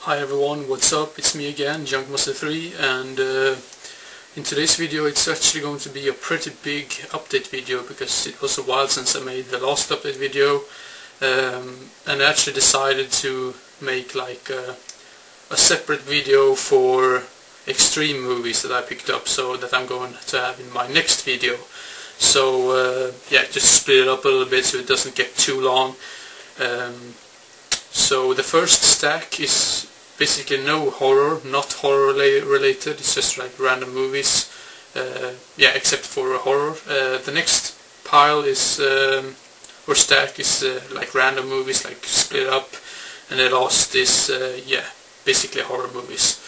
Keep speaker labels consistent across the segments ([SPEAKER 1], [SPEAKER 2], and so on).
[SPEAKER 1] Hi everyone, what's up? It's me again, Junkmaster3, and in today's video it's actually going to be a pretty big update video because it was a while since I made the last update video, and I actually decided to make like a separate video for extreme movies that I picked up, so that I'm going to have in my next video. So yeah, just split it up a little bit so it doesn't get too long. So the first stack is basically no horror, not horror related, it's just like random movies, yeah, except for horror. The next pile is, or stack is like random movies, like split up, and the last is, yeah, basically horror movies.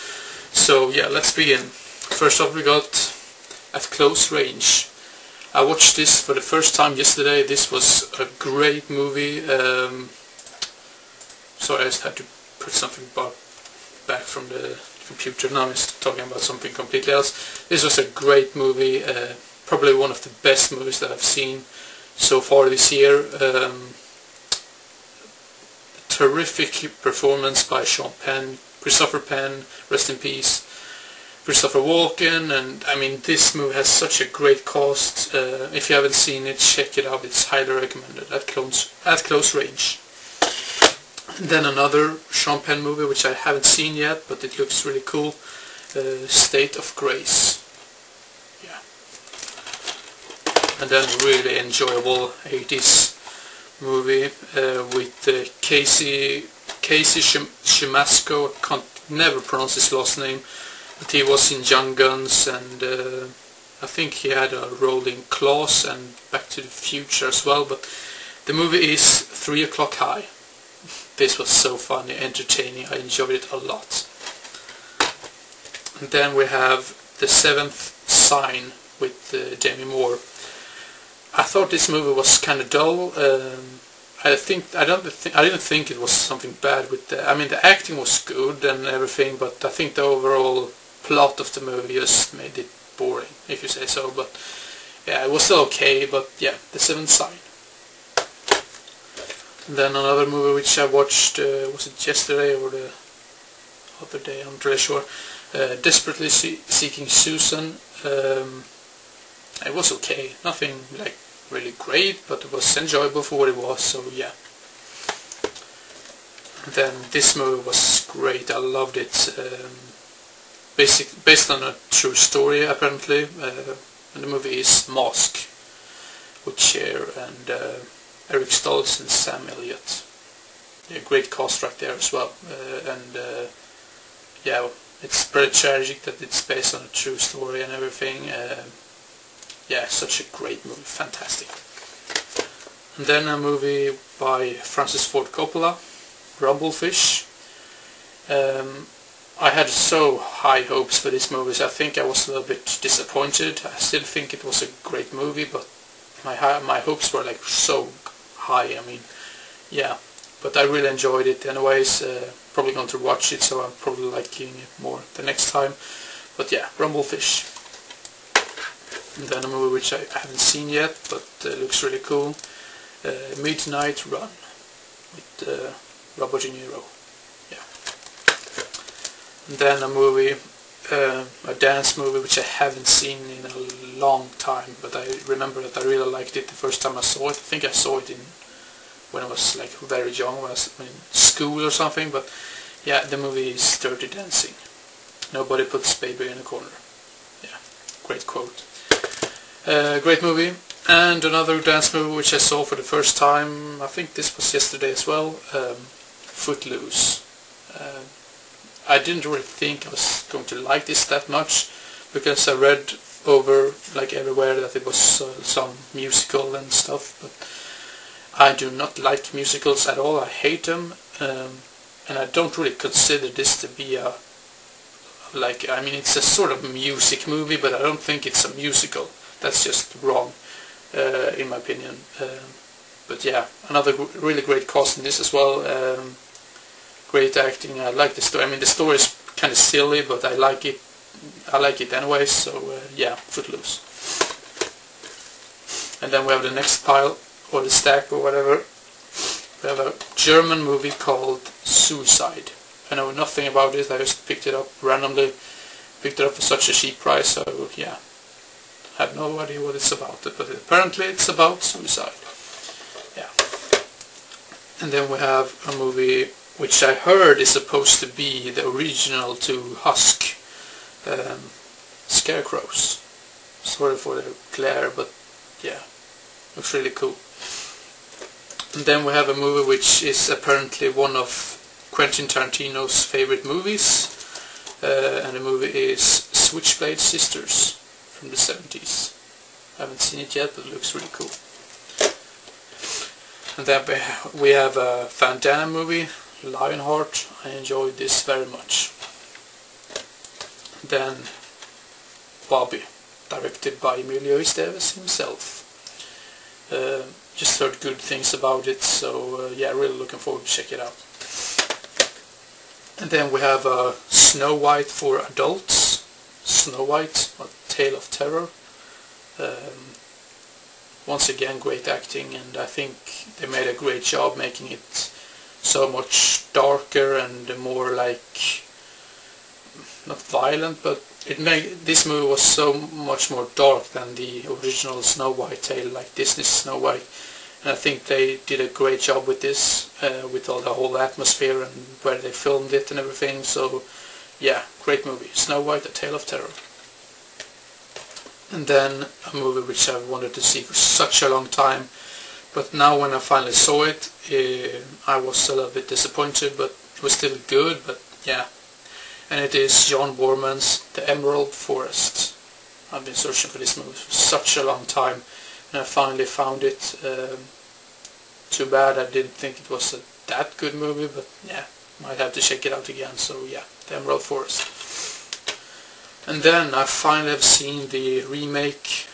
[SPEAKER 1] So yeah, let's begin. First off we got At Close Range. I watched this for the first time yesterday. This was a great movie. Sorry, I just had to put something back from the computer. Now I'm talking about something completely else. This was a great movie, probably one of the best movies that I've seen so far this year. Terrific performance by Christopher Penn, rest in peace, Christopher Walken, and I mean this movie has such a great cast. If you haven't seen it, check it out, it's highly recommended. At Close Range. And then another Sean Penn movie which I haven't seen yet, but it looks really cool, State of Grace. Yeah. And then a really enjoyable 80s movie with Casey Siemaszko. I can't never pronounce his last name, but he was in Young Guns, and I think he had a role in Claws and Back to the Future as well. But the movie is 3 O'Clock High. This was so funny, entertaining, I enjoyed it a lot. And then we have The Seventh Sign with Demi Moore. I thought this movie was kind of dull. I didn't think it was something bad with the. I mean, the acting was good and everything, but I think the overall plot of the movie just made it boring, if you say so. But yeah, it was still okay. But yeah, The Seventh Sign. And then another movie which I watched, was it yesterday or the other day, I'm not really sure, Desperately Seeking Susan. It was okay, nothing like really great, but it was enjoyable for what it was, so yeah. And then this movie was great, I loved it. Based on a true story apparently, and the movie is Mask with Cher and Eric Stoltz and Sam Elliott. Yeah, great cast right there as well. And yeah, it's pretty tragic that it's based on a true story and everything. Yeah, such a great movie, fantastic. And then a movie by Francis Ford Coppola, Rumblefish. I had so high hopes for this movie, so I think I was a little bit disappointed. I still think it was a great movie, but my hopes were like so high. I mean, yeah, but I really enjoyed it anyways. Probably going to watch it, so I'm probably liking it more the next time. But yeah, Rumblefish. And then a movie which I haven't seen yet, but looks really cool, Midnight Run with Robert De Niro. Yeah. And then a movie, a dance movie which I haven't seen in a long time, but I remember that I really liked it the first time I saw it. I think I saw it when I was like very young, when I was in school or something. But yeah, the movie is Dirty Dancing. Nobody puts baby in a corner. Yeah, great quote. Great movie. And another dance movie which I saw for the first time, I think this was yesterday as well, Footloose. I didn't really think I was going to like this that much, because I read over like everywhere that it was some musical and stuff, but I do not like musicals at all. I hate them, and I don't really consider this to be a, like, I mean, it's a sort of music movie, but I don't think it's a musical. That's just wrong, in my opinion. But yeah, another really great cast in this as well. Great acting. I like the story. I mean, the story is kind of silly, but I like it. I like it anyway. So yeah, Footloose. And then we have the next pile, or the stack, or whatever. We have a German movie called Suicide. I know nothing about it. I just picked it up randomly, picked it up for such a cheap price. So yeah, I have no idea what it's about, but apparently it's about suicide. Yeah. And then we have a movie which I heard is supposed to be the original to Husk, Scarecrows. Sorry for the glare, but yeah, looks really cool. And then we have a movie which is apparently one of Quentin Tarantino's favorite movies, and the movie is Switchblade Sisters from the 70s. I haven't seen it yet, but it looks really cool. And then we have a Van Damme movie, Lionheart. I enjoyed this very much. Then Bobby, directed by Emilio Estevez himself. Just heard good things about it, so yeah, really looking forward to check it out. And then we have Snow White for adults. Snow White, A Tale of Terror. Once again, great acting, and I think they made a great job making it so much darker and more like, not violent, but this movie was so much more dark than the original Snow White tale, like Disney's Snow White. And I think they did a great job with this, with all the whole atmosphere and where they filmed it and everything. So yeah, great movie, Snow White, A Tale of Terror. And then a movie which I've wanted to see for such a long time, but now when I finally saw it, I was a little bit disappointed, but it was still good, but yeah. And it is John Borman's The Emerald Forest. I've been searching for this movie for such a long time, and I finally found it. Too bad I didn't think it was that good movie, but yeah, might have to check it out again. So yeah, The Emerald Forest. And then I finally have seen the remake,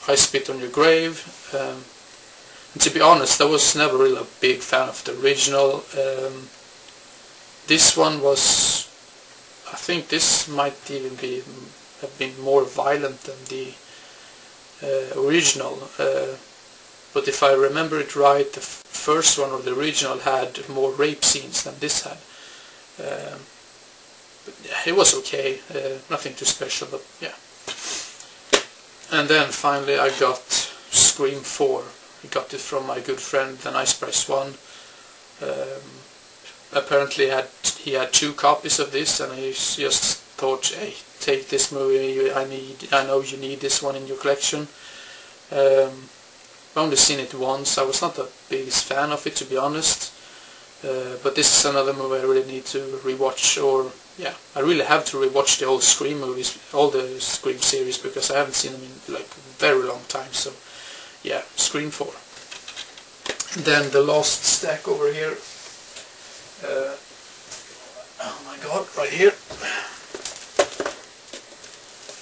[SPEAKER 1] I Spit on Your Grave. And to be honest, I was never really a big fan of the original. This one was, I think this might even have been more violent than the original. But if I remember it right, the first one or the original had more rape scenes than this had. But yeah, it was okay, nothing too special, but yeah. And then finally I got Scream 4. I got it from my good friend, the Nice Price One. Apparently he had 2 copies of this, and he just thought, hey, take this movie, I know you need this one in your collection. I've only seen it once. I was not the biggest fan of it, to be honest. But this is another movie I really need to rewatch, or yeah, I really have to rewatch the old Scream movies, all the Scream series, because I haven't seen them in like a very long time. So yeah, Scream 4. And then the last stack over here. Oh my god, right here.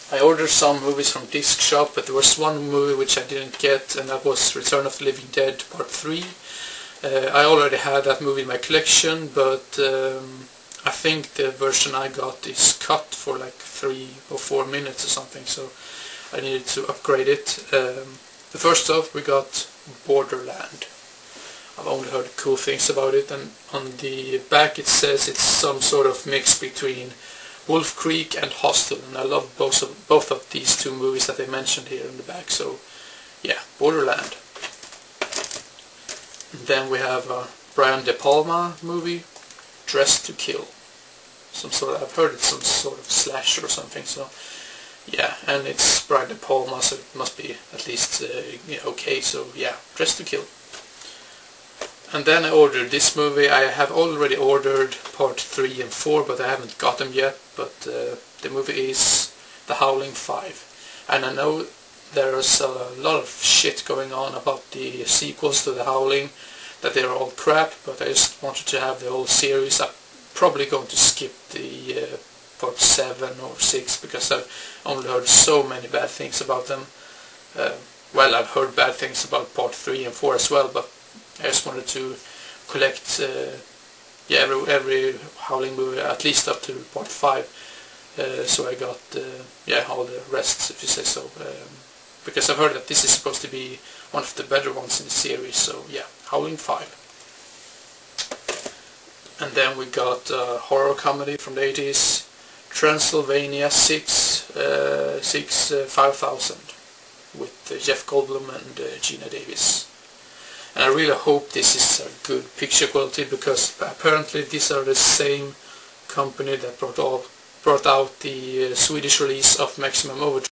[SPEAKER 1] I ordered some movies from Disc Shop, but there was one movie which I didn't get, and that was Return of the Living Dead Part 3. I already had that movie in my collection, but I think the version I got is cut for like 3 or 4 minutes or something, so I needed to upgrade it. The first off, we got Borderland. I've only heard cool things about it, and on the back it says it's some sort of mix between Wolf Creek and Hostel, and I love both of these 2 movies that they mentioned here in the back, so yeah, Borderland. And then we have a Brian De Palma movie, Dressed to Kill. I've heard it's some sort of slasher or something, so yeah, and it's Brian De Palma, so it must be at least okay, so yeah, Dressed to Kill. And then I ordered this movie. I have already ordered part 3 and 4, but I haven't got them yet. But the movie is The Howling 5. And I know there's a lot of shit going on about the sequels to The Howling, that they're all crap, but I just wanted to have the whole series. I'm probably going to skip the part 7 or 6, because I've only heard so many bad things about them. Well, I've heard bad things about part 3 and 4 as well, but I just wanted to collect every Howling movie, at least up to part 5. So I got all the rest, if you say so. Because I've heard that this is supposed to be one of the better ones in the series. So yeah, Howling 5. And then we got a horror comedy from the 80s, Transylvania 5000, with Jeff Goldblum and Gina Davis. And I really hope this is a good picture quality, because apparently these are the same company that brought out the Swedish release of Maximum Overdrive.